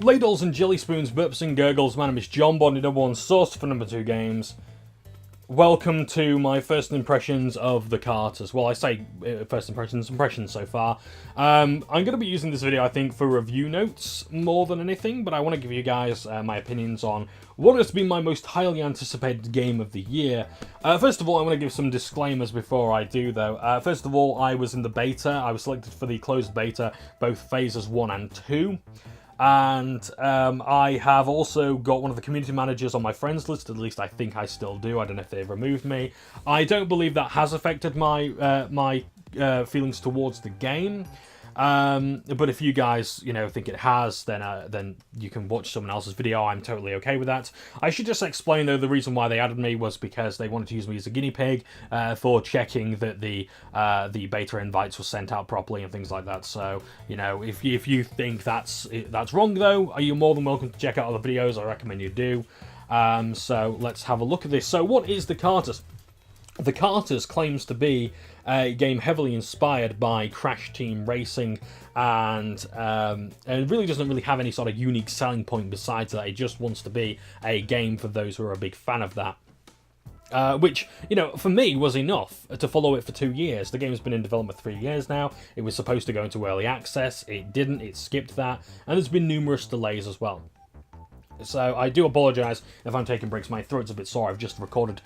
Ladles and jelly spoons, burps and gurgles. My name is Johnbonne, number one source for number 2 games. Welcome to my first impressions of the Karters. Well, I say first impressions so far. I'm going to be using this video, I think, for review notes more than anything, but I want to give you guys my opinions on what has been my most highly anticipated game of the year. First of all, I want to give some disclaimers before I do, though. First of all, I was in the beta. I was selected for the closed beta, both phases 1 and 2. And I have also got one of the community managers on my friends list, at least I think I still do. I don't know if they've removed me. I don't believe that has affected my feelings towards the game. But if you guys, think it has, then you can watch someone else's video. I'm totally okay with that. I should just explain, though, the reason why they added me was because they wanted to use me as a guinea pig for checking that the beta invites were sent out properly and things like that. So, if you think that's wrong, though, you're more than welcome to check out other videos. I recommend you do. So let's have a look at this. So what is the Karters? The Karters claims to be a game heavily inspired by Crash Team Racing, and it really doesn't really have any sort of unique selling point besides that. It just wants to be a game for those who are a big fan of that. Which, for me was enough to follow it for 2 years. The game has been in development for 3 years now. It was supposed to go into early access. It didn't. It skipped that. And there's been numerous delays as well. So I do apologise if I'm taking breaks. My throat's a bit sore. I've just recorded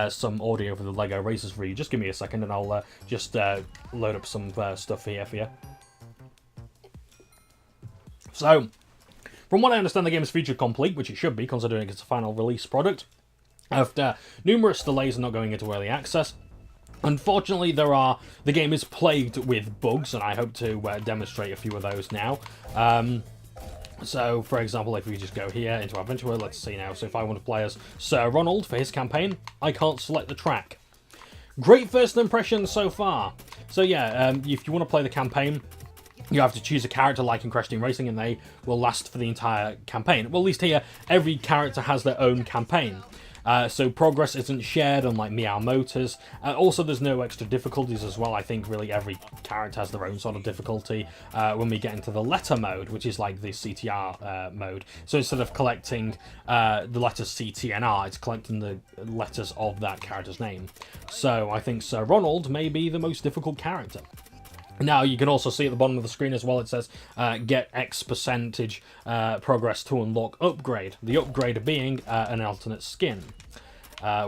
some audio for the LEGO Racers for you. Just give me a second and I'll just load up some stuff here for you. So, from what I understand, the game is feature complete, which it should be, considering it's a final release product. After numerous delays and not going into early access, unfortunately, the game is plagued with bugs, and I hope to demonstrate a few of those now. So, for example, if we just go here into Adventure World, let's see now. So if I want to play as Sir Ronald for his campaign, I can't select the track. Great first impression so far. So yeah, if you want to play the campaign, you have to choose a character like in Crash Team Racing, and they will last for the entire campaign. Well, at least here, every character has their own campaign. So progress isn't shared, unlike Meow Motors. Also, there's no extra difficulties as well. I think really every character has their own sort of difficulty when we get into the letter mode, which is like the CTR mode. So instead of collecting the letters C, T, and R, it's collecting the letters of that character's name. So I think Sir Ronald may be the most difficult character. Now, you can also see at the bottom of the screen as well, it says, get X percentage progress to unlock upgrade. The upgrade being an alternate skin,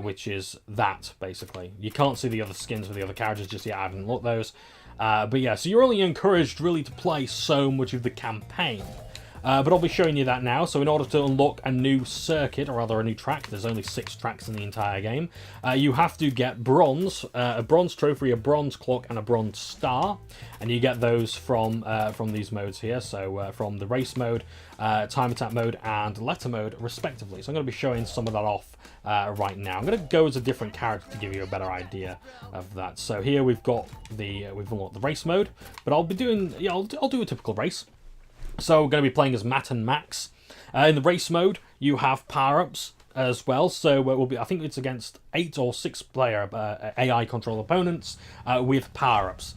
which is that, basically. You can't see the other skins for the other characters just yet. I haven't looked those. But yeah, so you're only encouraged, really, to play so much of the campaign. But I'll be showing you that now. So in order to unlock a new circuit, or rather a new track, there's only 6 tracks in the entire game, you have to get bronze, a bronze trophy, a bronze clock, and a bronze star. And you get those from these modes here, so from the race mode, time attack mode, and letter mode, respectively. So I'm going to be showing some of that off right now. I'm going to go as a different character to give you a better idea of that. So here we've got we've unlocked the race mode, but I'll be doing, I'll do a typical race. So we're going to be playing as Matt and Max. In the race mode, you have power-ups as well. So it will be, I think it's against 8 or 6 player AI control opponents with power-ups.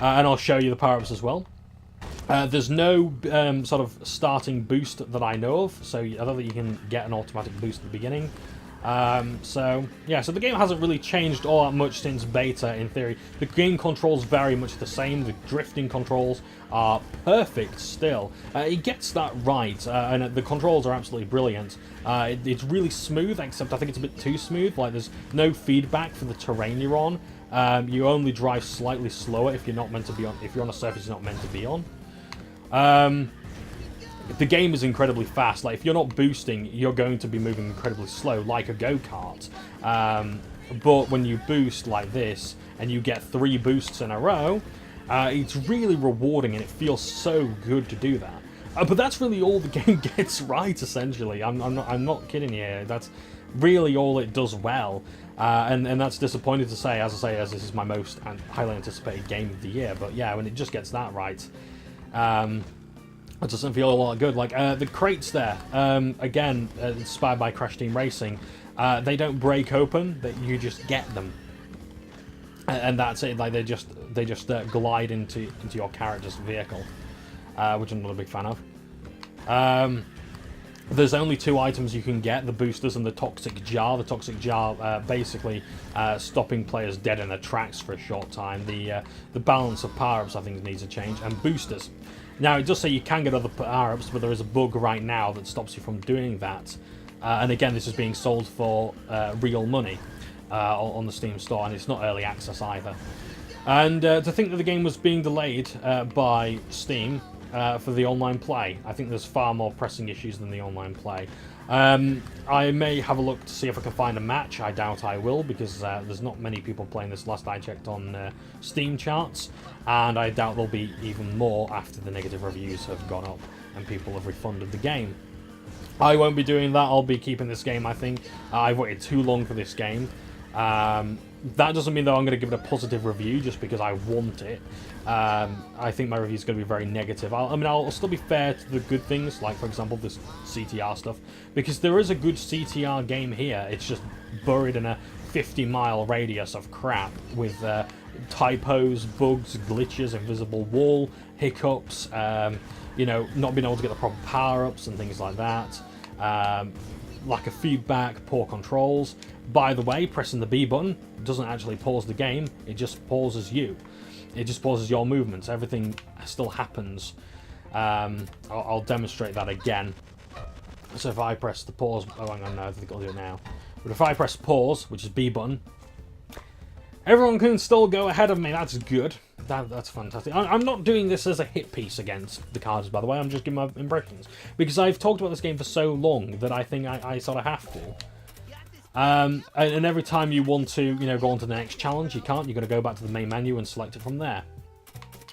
And I'll show you the power-ups as well. There's no sort of starting boost that I know of. So I don't think you can get an automatic boost at the beginning. So the game hasn't really changed all that much since beta, in theory. The game controls very much the same. The drifting controls are perfect still. It gets that right, and the controls are absolutely brilliant. It's really smooth, except I think it's a bit too smooth. Like, there's no feedback for the terrain you're on. You only drive slightly slower if you're not meant to be on. If you're on a surface you're not meant to be on. The game is incredibly fast. Like, if you're not boosting, you're going to be moving incredibly slow, like a Go-Kart. But when you boost like this, and you get 3 boosts in a row, it's really rewarding, and it feels so good to do that. But that's really all the game gets right, essentially. I'm not kidding you. That's really all it does well. And that's disappointing to say, as this is my most highly anticipated game of the year. But yeah, when it just gets that right, it doesn't feel a lot good. Like, the crates there, again, inspired by Crash Team Racing, they don't break open, that you just get them. And that's it. Like, they just glide into your character's vehicle, which I'm not a big fan of. There's only 2 items you can get, the boosters and the toxic jar. The toxic jar basically stopping players dead in their tracks for a short time. The balance of power-ups, I think, needs a change. And boosters. Now, it does say you can get other power-ups, but there is a bug right now that stops you from doing that. And again, this is being sold for real money on the Steam store, and it's not early access either. And to think that the game was being delayed by Steam for the online play, I think there's far more pressing issues than the online play. I may have a look to see if I can find a match. I doubt I will, because there's not many people playing this last I checked on Steam charts, and I doubt there'll be even more after the negative reviews have gone up and people have refunded the game. I won't be doing that. I'll be keeping this game, I think. I've waited too long for this game. That doesn't mean that I'm going to give it a positive review just because I want it. I think my review is going to be very negative. I'll still be fair to the good things, like, for example, this CTR stuff, because there is a good CTR game here. It's just buried in a 50-mile radius of crap with typos, bugs, glitches, invisible wall, hiccups, you know, not being able to get the proper power-ups and things like that. Lack of feedback, poor controls. By the way, pressing the B button doesn't actually pause the game, it just pauses you. It just pauses your movements. Everything still happens. I'll demonstrate that again. So if I press the pause... Oh, hang on, no, I think I'll do it now. But if I press pause, which is B button, everyone can still go ahead of me. That's good. That's fantastic. I'm not doing this as a hit piece against the Karters, by the way. I'm just giving my impressions. Because I've talked about this game for so long that I think I sort of have to. And every time you want to, you know, go on to the next challenge, you can't. You've got to go back to the main menu and select it from there.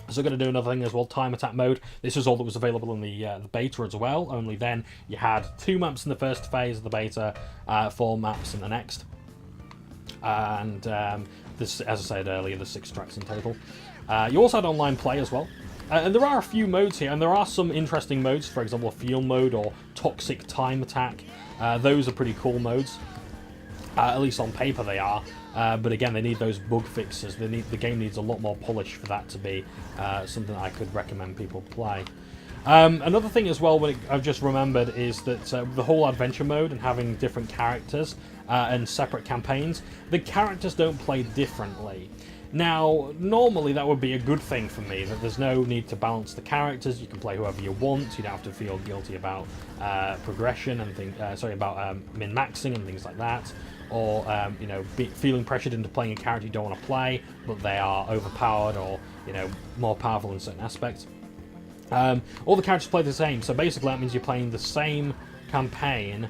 So I'm going to do another thing as well, time attack mode. This was all that was available in the beta as well. Only then you had 2 maps in the first phase of the beta, 4 maps in the next. And this, as I said earlier, there's 6 tracks in total. You also had online play as well. And there are a few modes here, and there are some interesting modes. For example, a field mode or toxic time attack. Those are pretty cool modes. At least on paper they are, but again, they need those bug fixes. The game needs a lot more polish for that to be something that I could recommend people play. Another thing as well, I've just remembered, is that the whole adventure mode and having different characters and separate campaigns, the characters don't play differently. Now, normally that would be a good thing for me, that there's no need to balance the characters. You can play whoever you want. You don't have to feel guilty about progression and min-maxing and things like that. Or, you know, feeling pressured into playing a character you don't want to play, but they are overpowered or, you know, more powerful in certain aspects. All the characters play the same, so basically that means you're playing the same campaign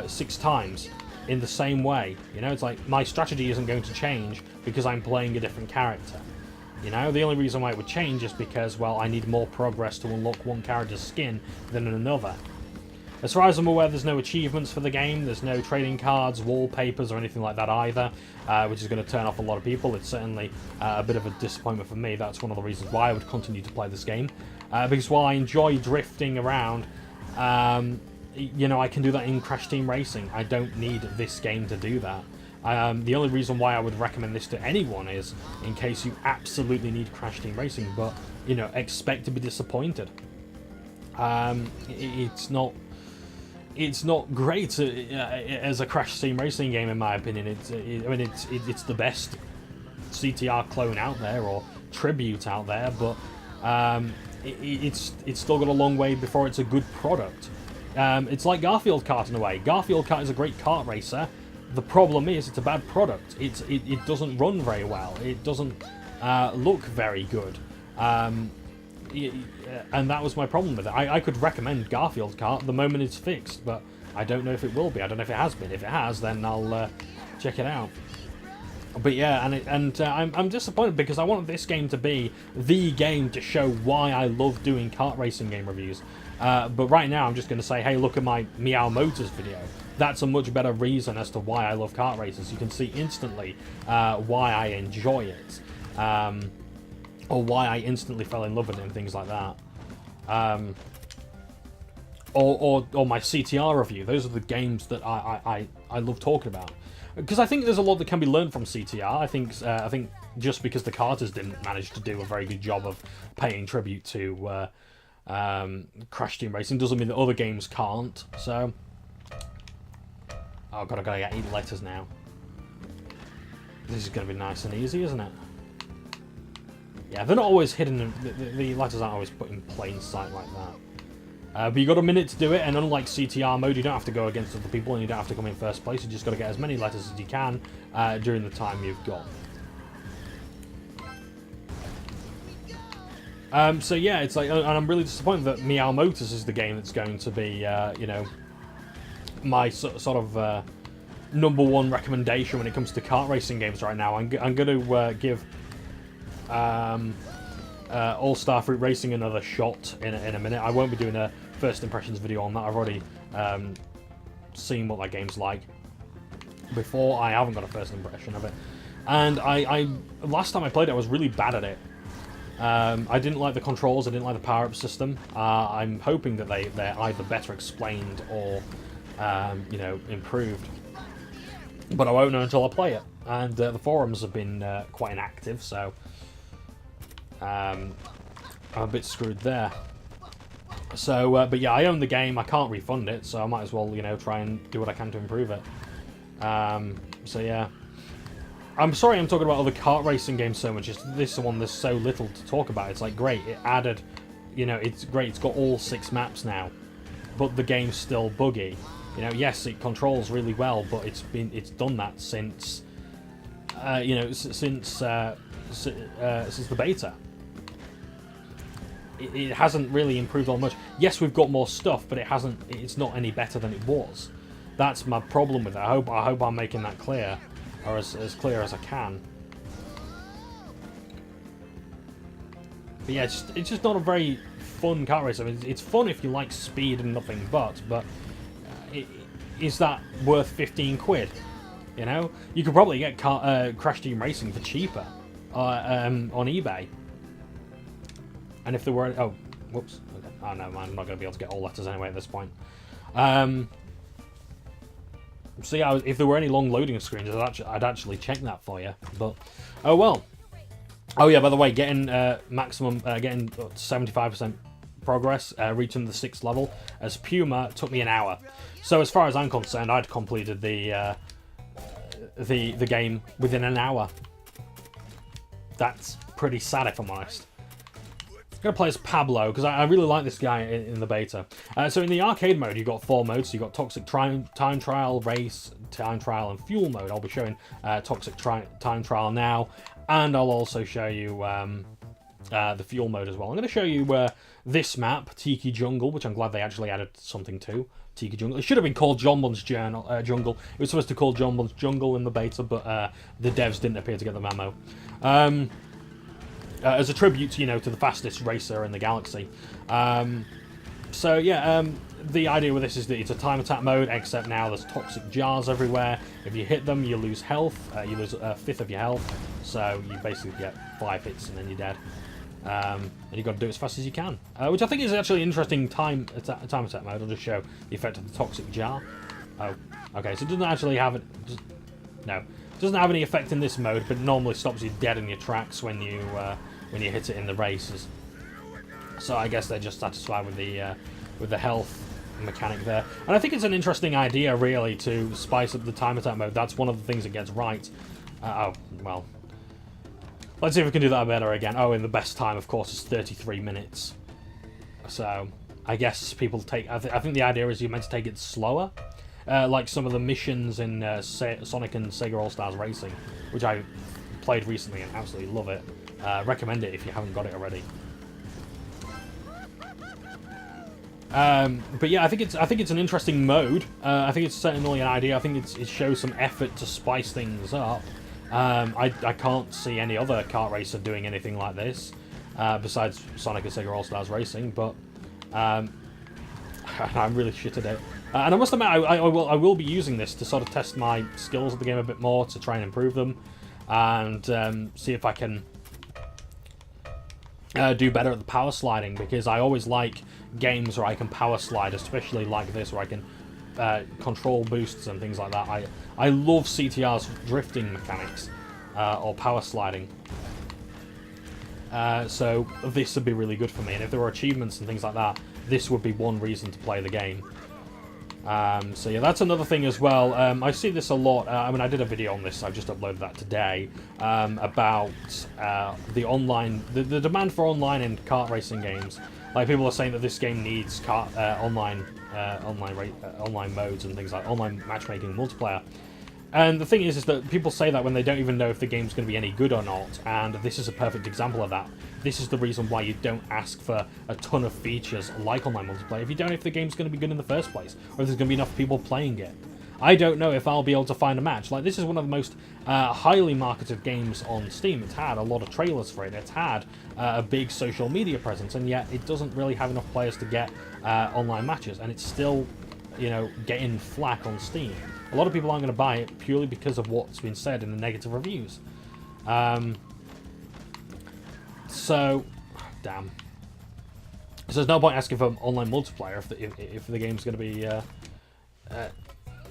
6 times in the same way. You know, it's like, my strategy isn't going to change because I'm playing a different character. You know, the only reason why it would change is because, well, I need more progress to unlock one character's skin than another. As far as I'm aware, there's no achievements for the game, there's no trading cards, wallpapers, or anything like that either, which is going to turn off a lot of people. It's certainly a bit of a disappointment for me. That's one of the reasons why I would continue to play this game. Because while I enjoy drifting around, you know, I can do that in Crash Team Racing. I don't need this game to do that. The only reason why I would recommend this to anyone is in case you absolutely need Crash Team Racing, but, you know, expect to be disappointed. It's not great as a Crash Team Racing game, in my opinion. It's the best CTR clone out there, or tribute out there, but it's still got a long way before it's a good product. It's like Garfield Kart in a way. Garfield Kart is a great kart racer. The problem is it's a bad product. It doesn't run very well. It doesn't look very good. And that was my problem with it. I could recommend Garfield Kart the moment it's fixed, but I don't know if it will be. I don't know if it has been. If it has, then I'll check it out. But yeah, I'm disappointed because I wanted this game to be the game to show why I love doing kart racing game reviews. But right now I'm just going to say, hey, look at my Meow Motors video. That's a much better reason as to why I love kart races. You can see instantly why I enjoy it. Or why I instantly fell in love with it and things like that. Or my CTR review. Those are the games that I love talking about. Because I think there's a lot that can be learned from CTR. I think just because the Karters didn't manage to do a very good job of paying tribute to Crash Team Racing doesn't mean that other games can't. So, oh god, I gotta get 8 letters now. This is gonna be nice and easy, isn't it? Yeah, they're not always hidden. The letters aren't always put in plain sight like that. But you got a minute to do it, and unlike CTR mode, you don't have to go against other people, and you don't have to come in first place. You just got to get as many letters as you can during the time you've got. So yeah, it's like, and I'm really disappointed that Meow Motors is the game that's going to be, you know, my sort of #1 recommendation when it comes to kart racing games right now. I'm going to give All Starfruit Racing another shot in a minute. I won't be doing a first impressions video on that. I've already seen what that game's like before. I haven't got a first impression of it, and I last time I played it, I was really bad at it. I didn't like the controls. I didn't like the power-up system. I'm hoping that they're either better explained or you know, improved. But I won't know until I play it. And the forums have been quite inactive, so I'm a bit screwed there. So, but yeah, I own the game. I can't refund it, so I might as well, you know, try and do what I can to improve it. So yeah. I'm sorry I'm talking about other kart racing games so much. This one, there's so little to talk about. It's like, great, it added, you know, it's great. It's got all 6 maps now, but the game's still buggy. You know, yes, it controls really well, but it's done that since, you know, since the beta. It hasn't really improved all much. Yes, we've got more stuff, but it's not any better than it was. That's my problem with it. I hope I'm making that clear. Or as clear as I can. But yeah, it's just not a very fun kart race. I mean, it's fun if you like speed and nothing but is that worth 15 quid? You know? You could probably get Crash Team Racing for cheaper on eBay. And if there were... Oh, whoops. Okay. Oh no, I'm not going to be able to get all letters anyway at this point. So yeah, if there were any long loading screens, I'd actually check that for you. But oh well. Oh yeah, by the way, getting maximum, getting 75% progress, reaching the 6th level as Puma took me an hour. So as far as I'm concerned, I'd completed the game within an hour. That's pretty sad, if I'm honest. I'm going to play as Pablo, because I really like this guy in the beta. So in the arcade mode, you've got 4 modes. So you've got Toxic Time Trial, Race, Time Trial, and Fuel mode. I'll be showing Toxic Time Trial now, and I'll also show you the Fuel mode as well. I'm going to show you this map, Tiki Jungle, which I'm glad they actually added something to. Tiki Jungle. It should have been called Johnbonne's Jungle. It was supposed to be called Johnbonne's Jungle in the beta, but the devs didn't appear to get the memo. As a tribute, you know, to the fastest racer in the galaxy. So yeah, the idea with this is that it's a time attack mode, except now there's toxic jars everywhere. If you hit them, you lose health. You lose a 5th of your health. So you basically get 5 hits and then you're dead. And you've got to do it as fast as you can. Which I think is actually an interesting time attack mode. I'll just show the effect of the toxic jar. Oh, okay, so it doesn't actually have it. No, it doesn't have any effect in this mode, but it normally stops you dead in your tracks when you hit it in the races. So I guess they're just satisfied with the health mechanic there. And I think it's an interesting idea, really, to spice up the time attack mode. That's one of the things it gets right. Oh, well. Let's see if we can do that better again. Oh, and the best time, of course, is 33 minutes. So I guess people take... I think the idea is you're meant to take it slower. Like some of the missions in Sonic and Sega All-Stars Racing, which I played recently and absolutely love it. Recommend it if you haven't got it already. But yeah, I think it's an interesting mode. I think it's certainly an idea. I think it shows some effort to spice things up. I can't see any other kart racer doing anything like this besides Sonic and Sega All Stars Racing. But I'm really shit at it. And I must admit, I will be using this to sort of test my skills at the game a bit more, to try and improve them, and see if I can do better at the power sliding, because I always like games where I can power slide, especially like this, where I can control boosts and things like that. I love CTR's drifting mechanics, or power sliding. So this would be really good for me. And if there were achievements and things like that, this would be one reason to play the game. So yeah, that's another thing as well. I see this a lot. I mean, I did a video on this. I've just uploaded that today about the online, the demand for online in kart racing games. Like, people are saying that this game needs online modes and things like online matchmaking and multiplayer. And the thing is that people say that when they don't even know if the game's going to be any good or not, and this is a perfect example of that. This is the reason why you don't ask for a ton of features like online multiplayer if you don't know if the game's going to be good in the first place, or if there's going to be enough people playing it. I don't know if I'll be able to find a match. Like, this is one of the most highly marketed games on Steam. It's had a lot of trailers for it. It's had a big social media presence, and yet it doesn't really have enough players to get online matches, and it's still, you know, getting flack on Steam. A lot of people aren't going to buy it purely because of what's been said in the negative reviews. So, damn. So there's no point asking for online multiplayer if the game's going to be,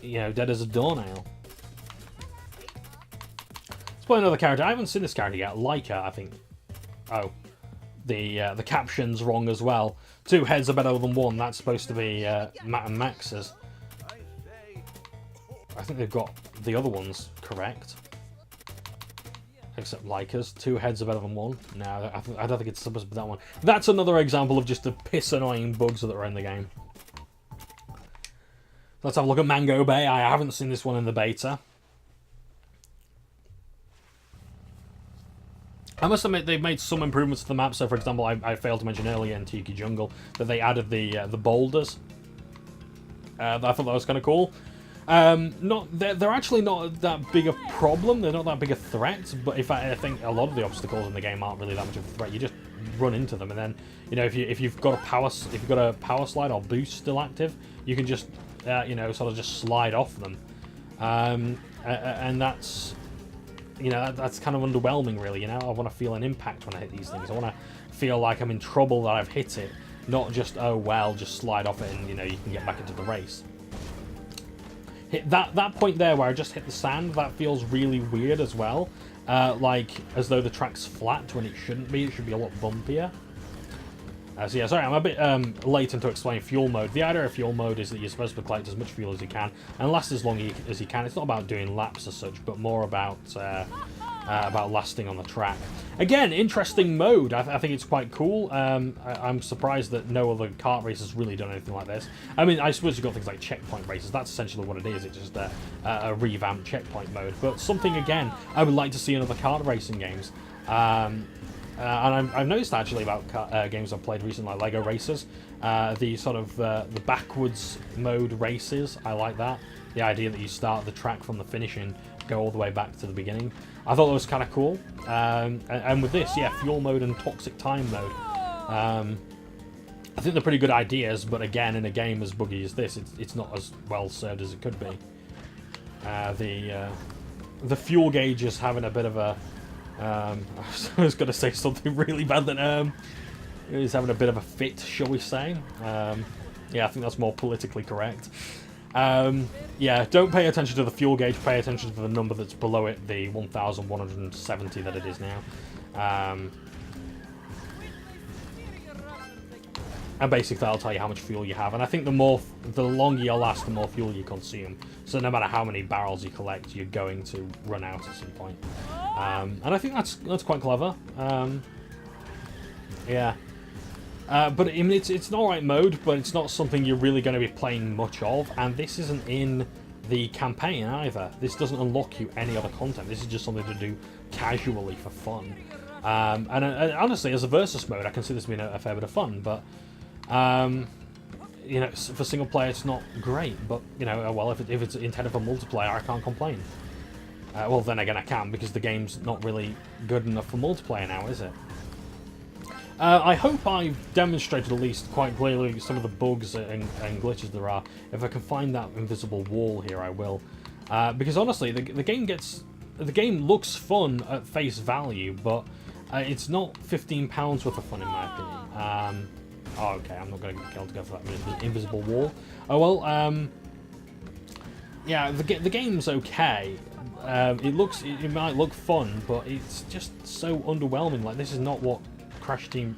you know, dead as a doornail. Let's play another character. I haven't seen this character yet. Leica, I think. Oh, the caption's wrong as well. 2 heads are better than 1. That's supposed to be Matt and Max's. I think they've got the other ones correct. Except Leica's. 2 heads are better than 1. No, I don't think it's supposed to be that one. That's another example of just the piss annoying bugs that are in the game. Let's have a look at Mango Bay. I haven't seen this one in the beta. I must admit, they've made some improvements to the map. So, for example, I failed to mention earlier in Tiki Jungle that they added the boulders. I thought that was kind of cool. They're actually not that big a problem. They're not that big a threat. But in fact, I think a lot of the obstacles in the game aren't really that much of a threat. You just run into them, and then, you know, if you've got a power slide or boost still active, you can just you know, sort of just slide off them, and that's, you know, that's kind of underwhelming, really. You know, I want to feel an impact when I hit these things. I want to feel like I'm in trouble that I've hit it, not just, oh well, just slide off it and, you know, you can get back into the race. Hit that point there where I just hit the sand, that feels really weird as well. Like, as though the track's flat when it shouldn't be. It should be a lot bumpier. So yeah, sorry, I'm a bit late to explain fuel mode. The idea of fuel mode is that you're supposed to collect as much fuel as you can and last as long as you can. It's not about doing laps as such, but more about lasting on the track. Again, interesting mode. I think it's quite cool. I'm surprised that no other kart race has really done anything like this. I mean, I suppose you've got things like checkpoint races. That's essentially what it is. It's just a revamped checkpoint mode. But something, again, I would like to see in other kart racing games. And I've noticed actually about games I've played recently, like Lego Racers, the sort of the backwards mode races. I like that. The idea that you start the track from the finish and go all the way back to the beginning. I thought that was kind of cool. And with this, yeah, fuel mode and toxic time mode. I think they're pretty good ideas, but again, in a game as buggy as this, it's not as well served as it could be. The fuel gauge is having a bit of a... I was going to say something really bad than he's having a bit of a fit, shall we say. Yeah, I think that's more politically correct. Yeah, don't pay attention to the fuel gauge, pay attention to the number that's below it, the 1,170 that it is now. And basically that'll tell you how much fuel you have. And I think the longer you last, the more fuel you consume. So no matter how many barrels you collect, you're going to run out at some point. And I think that's quite clever. Yeah. But I mean, it's an alright mode, but it's not something you're really going to be playing much of. And this isn't in the campaign either. This doesn't unlock you any other content. This is just something to do casually for fun. And honestly, as a versus mode, I can see this being a fair bit of fun. But you know, for single player, it's not great. But you know, well, if it's intended for multiplayer, I can't complain. Well, then again, I can, because the game's not really good enough for multiplayer now, is it? I hope I've demonstrated at least quite clearly some of the bugs and glitches there are. If I can find that invisible wall here, I will. Because honestly, the game looks fun at face value, but it's not £15 worth of fun in my opinion. Oh, okay, I'm not going to get able to go for that invisible wall. Oh well. Yeah, the game's okay. It might look fun, but it's just so underwhelming. Like, this is not what Crash Team,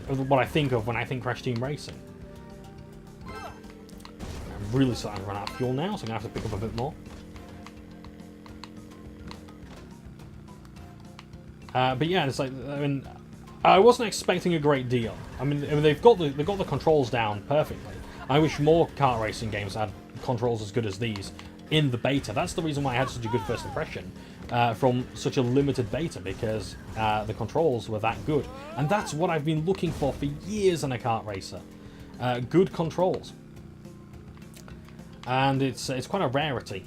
what I think of when I think Crash Team Racing. I'm really starting to run out of fuel now, so I'm gonna have to pick up a bit more. But yeah, it's like, I mean, I wasn't expecting a great deal. I mean they've got the controls down perfectly. I wish more kart racing games had controls as good as these in the beta. That's the reason why I had such a good first impression from such a limited beta, because the controls were that good. And that's what I've been looking for years in a kart racer. Good controls. And it's quite a rarity.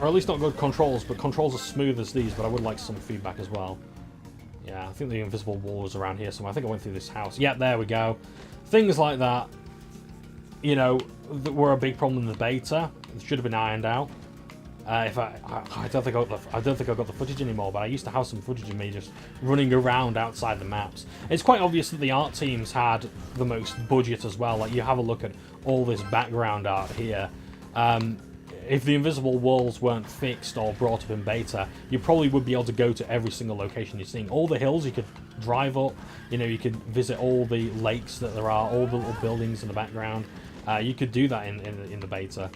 Or at least not good controls, but controls as smooth as these, but I would like some feedback as well. Yeah, I think the invisible wall was around here somewhere. I think I went through this house. Yeah, there we go. Things like that, you know, that were a big problem in the beta. It should have been ironed out. I don't think I got the footage anymore, but I used to have some footage of me just running around outside the maps. It's quite obvious that the art teams had the most budget as well. Like, you have a look at all this background art here. If the invisible walls weren't fixed or brought up in beta, you probably would be able to go to every single location you're seeing. All the hills you could drive up, you know, you could visit all the lakes that there are, all the little buildings in the background. You could do that in the beta.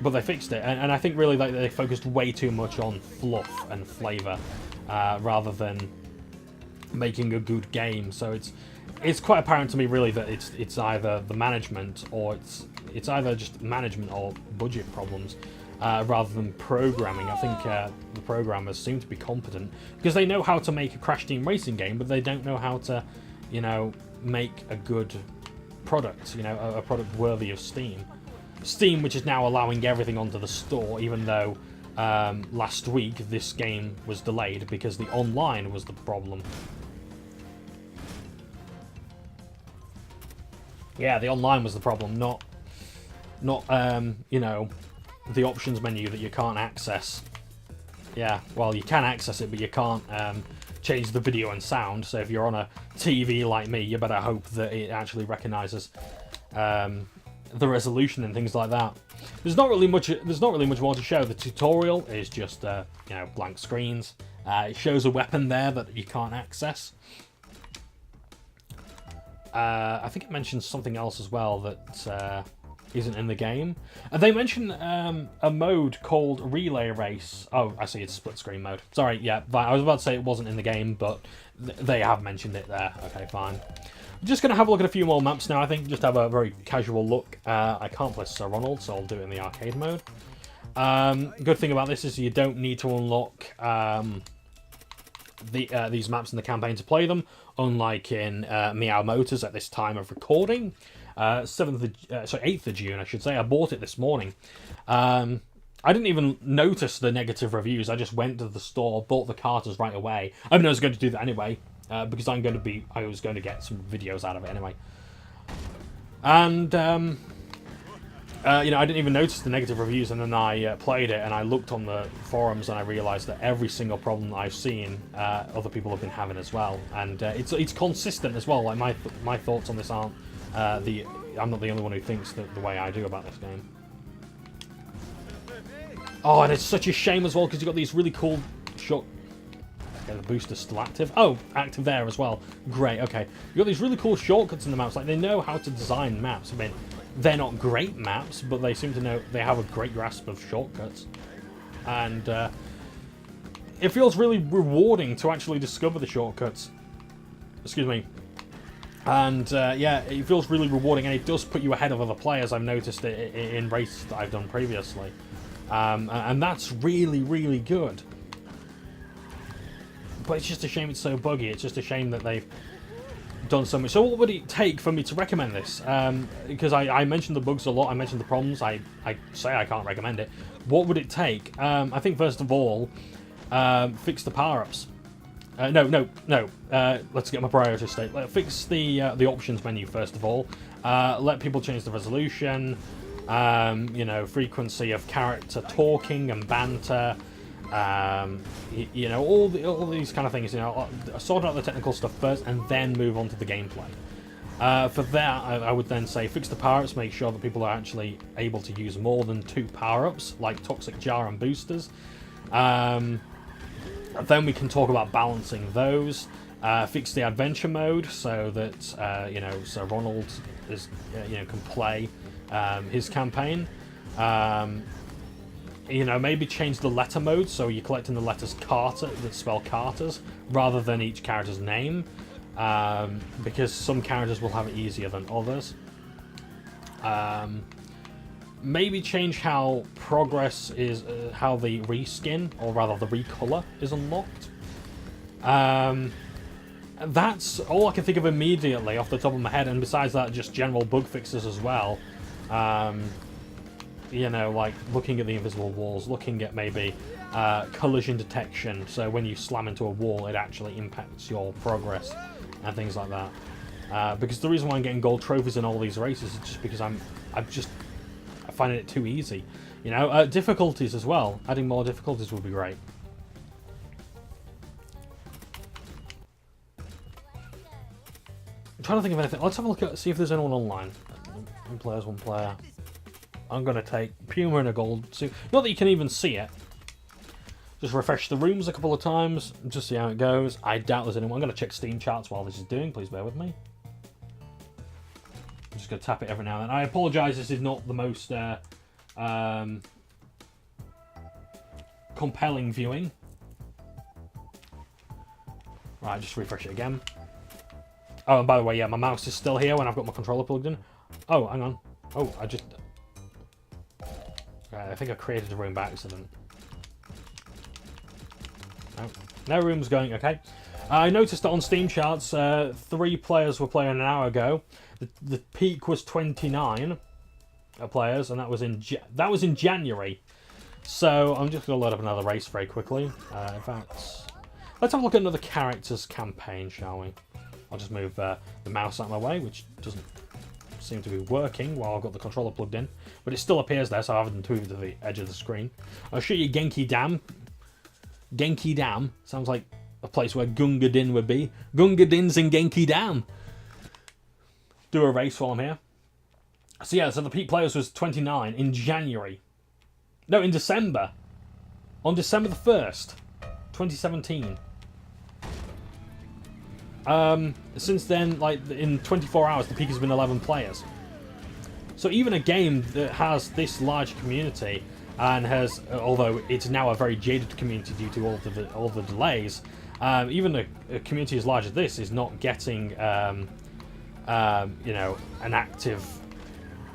But they fixed it, and I think really they focused way too much on fluff and flavour rather than making a good game. So it's quite apparent to me really that it's either the management, or it's either just management or budget problems rather than programming. I think the programmers seem to be competent because they know how to make a Crash Team Racing game, but they don't know how to, you know, make a good product, you know, a product worthy of Steam. Steam, which is now allowing everything onto the store, even though last week this game was delayed because the online was the problem. Yeah, the online was the problem, not you know, the options menu that you can't access. Yeah, well, you can access it, but you can't change the video and sound. So if you're on a TV like me, you better hope that it actually recognises the resolution and things like that. There's not really much more to show. The tutorial is just you know, blank screens. It shows a weapon there that you can't access. I think it mentions something else as well that isn't in the game. They mention a mode called Relay Race. Oh, I see, it's split screen mode. Sorry, yeah, I was about to say it wasn't in the game, but they have mentioned it there. Okay, fine. I'm just going to have a look at a few more maps now, I think, just have a very casual look. I can't play Sir Ronald, so I'll do it in the arcade mode. Good thing about this is you don't need to unlock these maps in the campaign to play them, unlike in Meow Motors at this time of recording. 8th of June, I should say. I bought it this morning. I didn't even notice the negative reviews. I just went to the store, bought the Karters right away. I mean, I was going to do that anyway, because I was going to get some videos out of it anyway. And you know, I didn't even notice the negative reviews, and then I played it, and I looked on the forums, and I realised that every single problem that I've seen, other people have been having as well. And it's consistent as well. Like, my thoughts on this aren't I'm not the only one who thinks the way I do about this game. Oh, and it's such a shame as well, because you've got these really cool short... Okay, the booster's still active. Oh, active there as well. Great, okay. You've got these really cool shortcuts in the maps. Like, they know how to design maps. I mean, they're not great maps, but they seem to know... They have a great grasp of shortcuts. And it feels really rewarding to actually discover the shortcuts. Excuse me. And yeah, it feels really rewarding, and it does put you ahead of other players. I've noticed it in races that I've done previously. And that's really, really good. But it's just a shame it's so buggy. It's just a shame that they've done so much. So what would it take for me to recommend this? Because I mentioned the bugs a lot. I mentioned the problems. I say I can't recommend it. What would it take? I think, first of all, fix the power-ups. No. Let's get my priorities straight. Fix the options menu, first of all. Let people change the resolution. You know, frequency of character talking and banter. You know, all these kind of things. You know, sort out the technical stuff first, and then move on to the gameplay. For that, I would then say fix the power-ups, make sure that people are actually able to use more than 2 power-ups, like Toxic Jar and boosters. Then we can talk about balancing those. Fix the adventure mode so that you know, so Ronald is you know, can play his campaign. You know, maybe change the letter mode so you're collecting the letters Carter that spell Karters rather than each character's name, because some characters will have it easier than others. Maybe change how progress is, how the reskin, or rather the recolor, is unlocked. That's all I can think of immediately off the top of my head, and besides that, just general bug fixes as well. You know, like looking at the invisible walls, looking at maybe collision detection, so when you slam into a wall it actually impacts your progress and things like that. Because the reason why I'm getting gold trophies in all these races is just because I'm finding it too easy. You know, difficulties as well. Adding more difficulties would be great. I'm trying to think of anything. Let's have a look at, see if there's anyone online. 1 player's 1 player. I'm going to take Puma in a gold suit. Not that you can even see it. Just refresh the rooms a couple of times, just see how it goes. I doubt there's anyone. I'm going to check Steam charts while this is doing. Please bear with me. I'm just going to tap it every now and then. I apologise, this is not the most compelling viewing. Right, just refresh it again. Oh, and by the way, yeah, my mouse is still here when I've got my controller plugged in. Oh, hang on. Oh, I just... Right, I think I created a room by accident. No room's going, okay. I noticed that on Steam charts, 3 players were playing an hour ago. The peak was 29 players, and that was in January. So I'm just going to load up another race very quickly. In fact, let's have a look at another character's campaign, shall we? I'll just move the mouse out of my way, which doesn't seem to be working while I've got the controller plugged in. But it still appears there, so I haven't moved to the edge of the screen. I'll show you Genki Dam. Genki Dam sounds like a place where Gunga Din would be. Gunga Din's in Genki Dam. Do a race while I'm here. So yeah, so the peak players was 29 in January. No, in December. On December the 1st, 2017. Since then, like, in 24 hours, the peak has been 11 players. So even a game that has this large community, and has, although it's now a very jaded community due to all the delays, even a community as large as this is not getting, you know, an active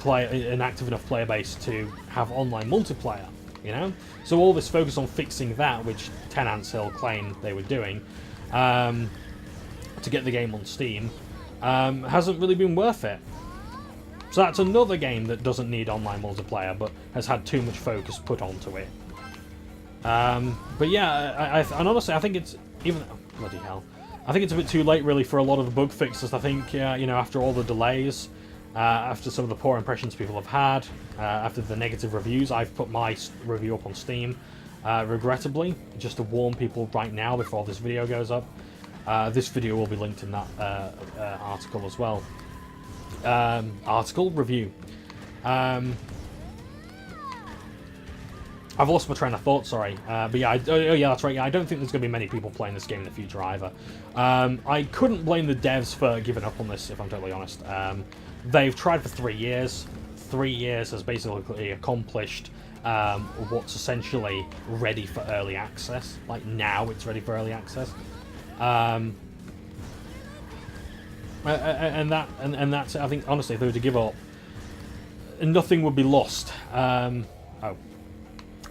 enough player base to have online multiplayer. You know, so all this focus on fixing that, which 10 Ants Hill claimed they were doing, to get the game on Steam, hasn't really been worth it. So that's another game that doesn't need online multiplayer, but has had too much focus put onto it. But yeah, and honestly, I think it's even... Oh, bloody hell. I think it's a bit too late, really, for a lot of the bug fixes. I think, you know, after all the delays, after some of the poor impressions people have had, after the negative reviews, I've put my review up on Steam, regrettably, just to warn people right now before this video goes up. This video will be linked in that article as well. Review. I've lost my train of thought, sorry. But yeah, oh yeah, that's right. Yeah, I don't think there's going to be many people playing this game in the future either. I couldn't blame the devs for giving up on this, if I'm totally honest. They've tried for 3 years. 3 years has basically accomplished what's essentially ready for early access. Like, now it's ready for early access. And that's, I think, honestly, if they were to give up, nothing would be lost. Oh,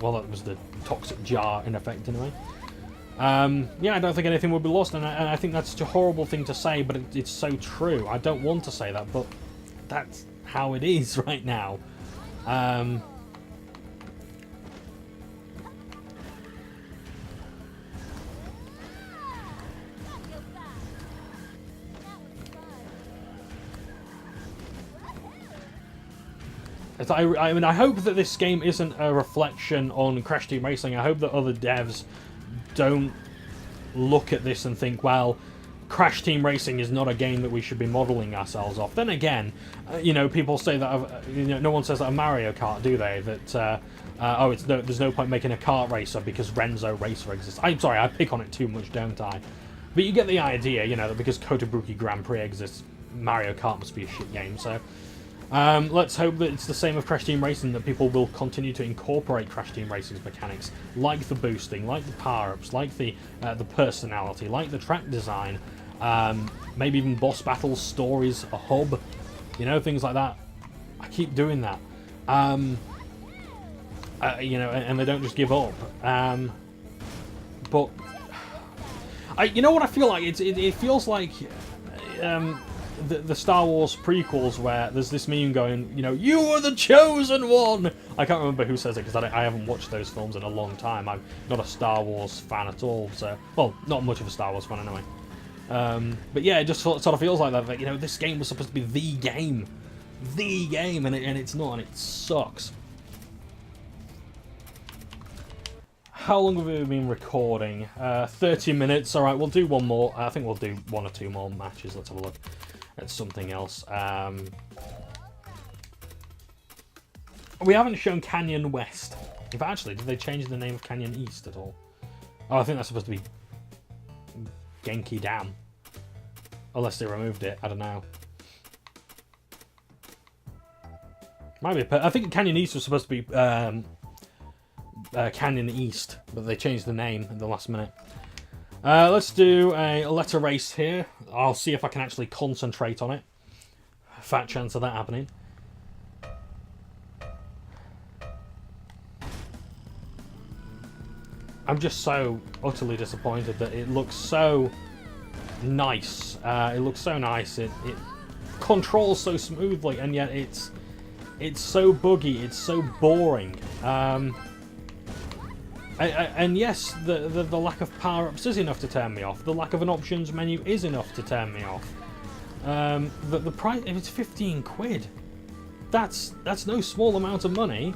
well, that was the toxic jar in effect, anyway. Yeah, I don't think anything would be lost, and I think that's such a horrible thing to say, but it's so true. I don't want to say that, but that's how it is right now. I mean, I hope that this game isn't a reflection on Crash Team Racing. I hope that other devs don't look at this and think, well, Crash Team Racing is not a game that we should be modelling ourselves off. Then again, you know, people say that, you know, no one says that a Mario Kart, do they? That, oh, there's no point making a kart racer because Renzo Racer exists. I'm sorry, I pick on it too much, don't I? But you get the idea, you know, that because Kotobuki Grand Prix exists, Mario Kart must be a shit game, so... let's hope that it's the same with Crash Team Racing, that people will continue to incorporate Crash Team Racing's mechanics, like the boosting, like the power-ups, like the personality, like the track design, maybe even boss battles, stories, a hub, you know, things like that. I keep doing that. You know, and they don't just give up. But you know what I feel like? It feels like the Star Wars prequels where there's this meme going, you know, you are the chosen one. I can't remember who says it because I haven't watched those films in a long time. I'm not a Star Wars fan at all, so well, not much of a Star Wars fan anyway. But yeah, it just sort of feels like that. You know, this game was supposed to be the game, and it's not, and it sucks. How long have we been recording? 30 minutes. All right, we'll do one more. I think we'll do 1 or 2 more matches. Let's have a look at something else. We haven't shown Canyon West. If actually, did they change the name of Canyon East at all? Oh, I think that's supposed to be Genki Dam. Unless they removed it. I don't know. Might be. I think Canyon East was supposed to be Canyon East, but they changed the name at the last minute. Let's do a letter race here. I'll see if I can actually concentrate on it. Fat chance of that happening. I'm just so utterly disappointed that it looks so nice. It looks so nice. It controls so smoothly, and yet it's so buggy. It's so boring. And yes, the lack of power-ups is enough to turn me off. The lack of an options menu is enough to turn me off. The price, if it's 15 quid, that's no small amount of money.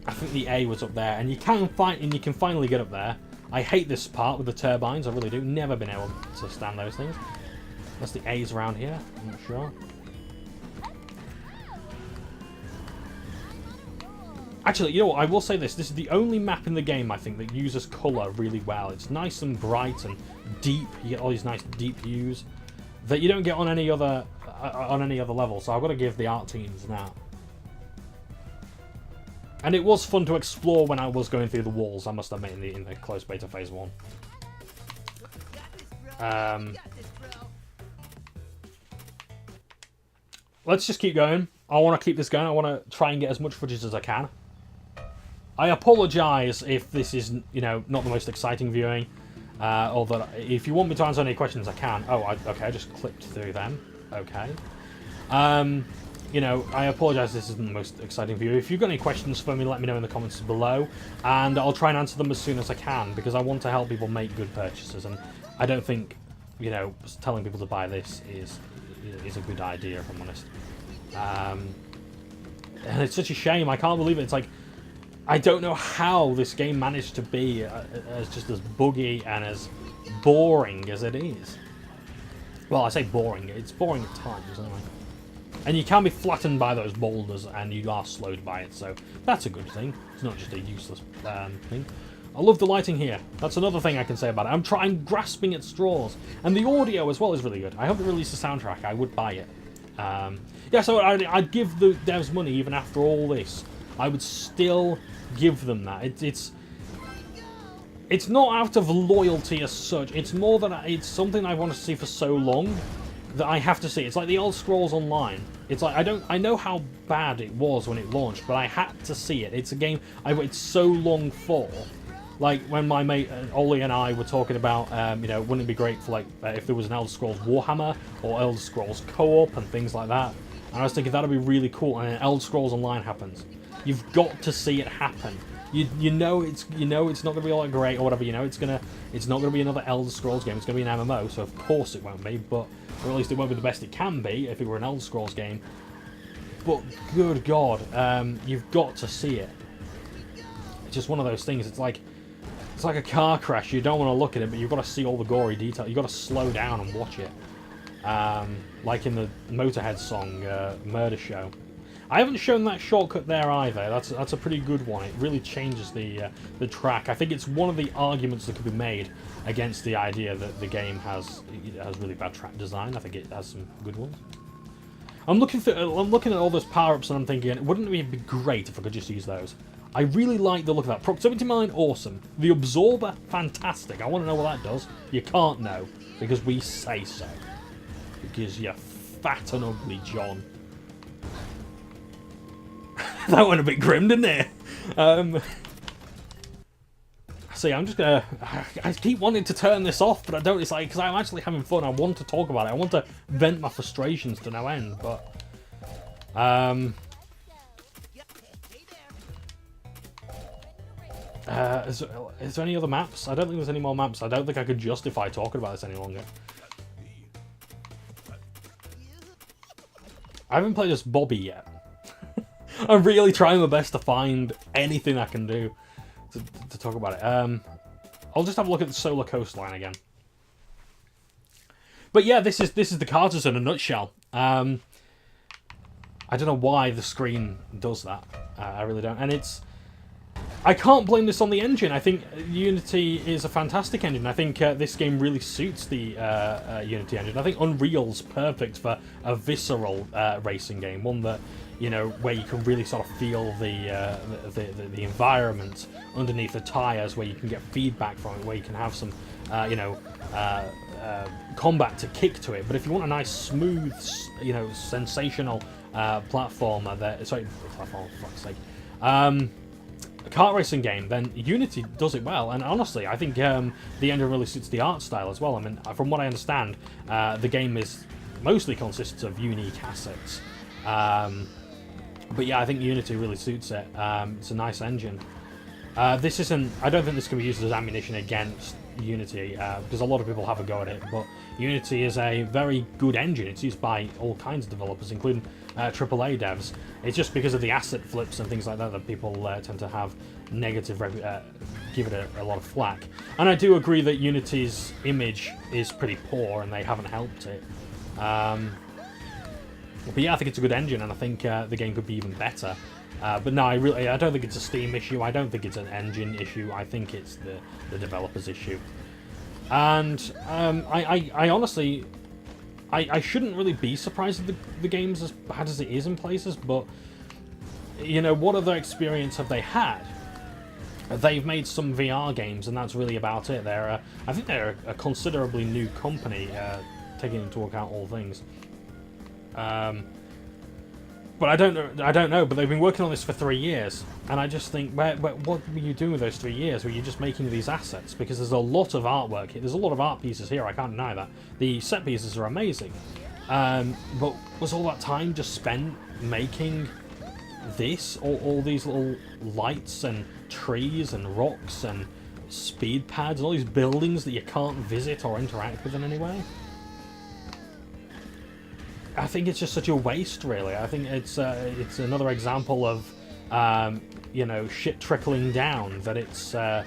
I think the A was up there, and you can finally get up there. I hate this part with the turbines, I really do. Never been able to stand those things. Unless the A's around here, I'm not sure. Actually, you know what, I will say this. This is the only map in the game, I think, that uses colour really well. It's nice and bright and deep. You get all these nice deep hues that you don't get on any other level. So I've got to give the art teams that. And it was fun to explore when I was going through the walls, I must admit, in the closed beta phase 1. Let's just keep going. I want to keep this going. I want to try and get as much footage as I can. I apologise if this is, you know, not the most exciting viewing, or that if you want me to answer any questions, I can. Oh, okay, I just clipped through them. Okay. You know, I apologise this isn't the most exciting view. If you've got any questions for me, let me know in the comments below, and I'll try and answer them as soon as I can, because I want to help people make good purchases, and I don't think, you know, telling people to buy this is a good idea, if I'm honest. And it's such a shame. I can't believe it. It's like, I don't know how this game managed to be as buggy and as boring as it is. Well, I say boring. It's boring at times, anyway. And you can be flattened by those boulders, and you are slowed by it, so that's a good thing. It's not just a useless thing. I love the lighting here. That's another thing I can say about it. I'm grasping at straws. And the audio as well is really good. I hope they release a soundtrack. I would buy it. Yeah, so I'd give the devs money even after all this. I would still give them that. It's not out of loyalty as such. It's more that it's something I want to see for so long that I have to see. It's like the Elder Scrolls Online. It's like I know how bad it was when it launched, but I had to see it. It's a game I waited so long for. Like when my mate Ollie and I were talking about, you know, wouldn't it be great for like if there was an Elder Scrolls Warhammer or Elder Scrolls Co-op and things like that. And I was thinking that'd be really cool. And then Elder Scrolls Online happens. You've got to see it happen. You know it's not gonna be all that great or whatever. You know it's not gonna be another Elder Scrolls game. It's gonna be an MMO, so of course it won't be. But or at least it won't be the best it can be if it were an Elder Scrolls game. But good God, you've got to see it. It's just one of those things. It's like It's like a car crash. You don't want to look at it, but you've got to see all the gory detail. You've got to slow down and watch it. Like in the Motorhead song, Murder Show. I haven't shown that shortcut there either. That's a pretty good one. It really changes the track. I think it's one of the arguments that could be made against the idea that the game has really bad track design. I think it has some good ones. I'm looking at all those power-ups and I'm thinking, wouldn't it be great if I could just use those? I really like the look of that. Proximity Mine, awesome. The Absorber, fantastic. I want to know what that does. You can't know, because we say so. Because you're fat and ugly, John. That went a bit grim, didn't it? See, I'm just gonna... I keep wanting to turn this off, but I don't. It's like, because I'm actually having fun. I want to talk about it. I want to vent my frustrations to no end, but... is there any other maps? I don't think there's any more maps. I don't think I could justify talking about this any longer. I haven't played as Bobby yet. I'm really trying my best to find anything I can do to talk about it. I'll just have a look at the Solar Coastline again. But yeah, this is the Karters in a nutshell. I don't know why the screen does that. I really don't. And I can't blame this on the engine. I think Unity is a fantastic engine. I think this game really suits the Unity engine. I think Unreal's perfect for a visceral racing game, one that, you know, where you can really sort of feel the environment underneath the tires, where you can get feedback from it, where you can have some, combat to kick to it. But if you want a nice, smooth, you know, sensational platformer, platform, for fuck's sake, a kart racing game, then Unity does it well. And honestly, I think the engine really suits the art style as well. I mean, from what I understand, the game mostly consists of unique assets. But yeah, I think Unity really suits it. It's a nice engine. I don't think this can be used as ammunition against Unity, because a lot of people have a go at it, but Unity is a very good engine. It's used by all kinds of developers, including AAA devs. It's just because of the asset flips and things like that that people tend to have negative, give it a lot of flack. And I do agree that Unity's image is pretty poor, and they haven't helped it. But yeah, I think it's a good engine, and I think the game could be even better. But no, I don't think it's a Steam issue. I don't think it's an engine issue. I think it's the developer's issue. And I honestly, I shouldn't really be surprised that the game's as bad as it is in places. But you know, what other experience have they had? They've made some VR games, and that's really about it. I think they're a considerably new company, taking into account all things. But I don't know. But they've been working on this for 3 years, and I just think, what were you doing with those 3 years? Were you just making these assets? Because there's a lot of artwork. There's a lot of art pieces here. I can't deny that. The set pieces are amazing. But was all that time just spent making this? All these little lights and trees and rocks and speed pads and all these buildings that you can't visit or interact with in any way? I think it's just such a waste, really. I think it's another example of, you know, shit trickling down. That it's a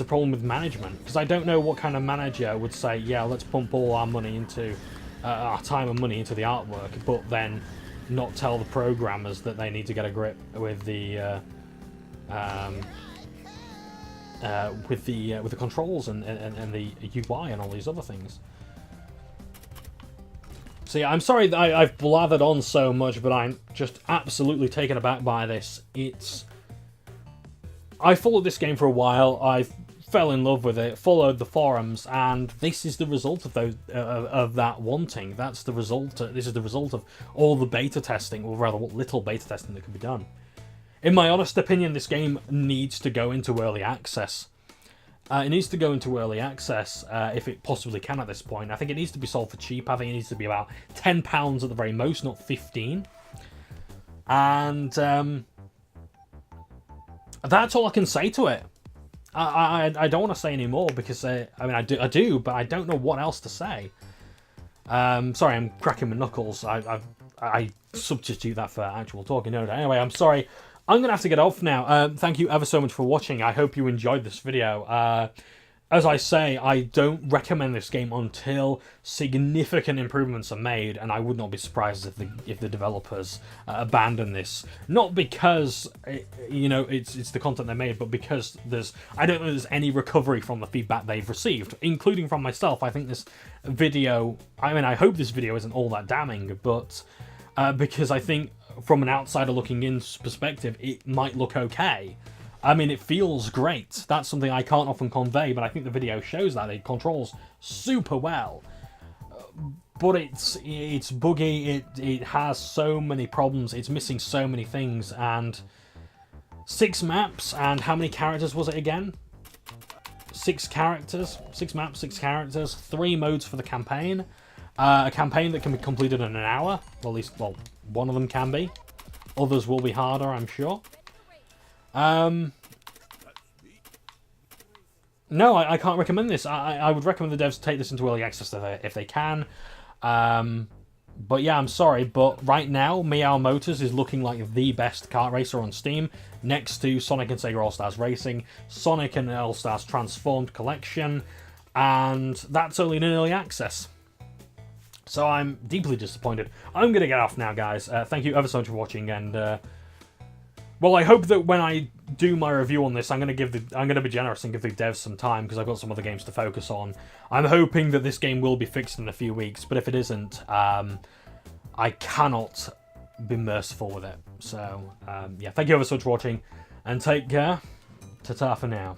problem with management. Because I don't know what kind of manager would say, yeah, let's pump all our money into our time and money into the artwork, but then not tell the programmers that they need to get a grip with the controls and the UI and all these other things. So yeah, I'm sorry that I've blathered on so much, but I'm just absolutely taken aback by this. I followed this game for a while, I fell in love with it, followed the forums, and this is the result of that wanting. This is the result of all the beta testing, or rather what little beta testing that could be done. In my honest opinion, this game needs to go into early access. It needs to go into early access if it possibly can at this point. I think it needs to be sold for cheap. I think it needs to be about £10 at the very most, not 15. And that's all I can say to it. I don't want to say any more because I do, but I don't know what else to say. Sorry, I'm cracking my knuckles. I substitute that for actual talking. No. Anyway, I'm sorry. I'm going to have to get off now. Thank you ever so much for watching. I hope you enjoyed this video. As I say, I don't recommend this game until significant improvements are made, and I would not be surprised if the developers abandon this. Not because it's the content they made, but because I don't know there's any recovery from the feedback they've received, including from myself. I think this video, I hope this video isn't all that damning, but because I think from an outsider looking in's perspective, it might look okay. It feels great. That's something I can't often convey, but I think the video shows that. It controls super well. But it's buggy, it has so many problems, it's missing so many things, and 6 maps, and how many characters was it again? 6 characters, 6 maps, 6 characters, 3 modes for the campaign. A campaign that can be completed in an hour, well, at least, one of them can be. Others will be harder, I'm sure. No, I can't recommend this. I would recommend the devs take this into early access if they can. But yeah, I'm sorry, but right now, Meow Motors is looking like the best kart racer on Steam, next to Sonic and Sega All-Stars Racing, Sonic and All-Stars Transformed Collection, and that's only in early access. So I'm deeply disappointed. I'm going to get off now, guys. Thank you ever so much for watching, and well, I hope that when I do my review on this, I'm going to be generous and give the devs some time, because I've got some other games to focus on. I'm hoping that this game will be fixed in a few weeks, but if it isn't, I cannot be merciful with it. So, yeah, thank you ever so much for watching, and take care. Ta-ta for now.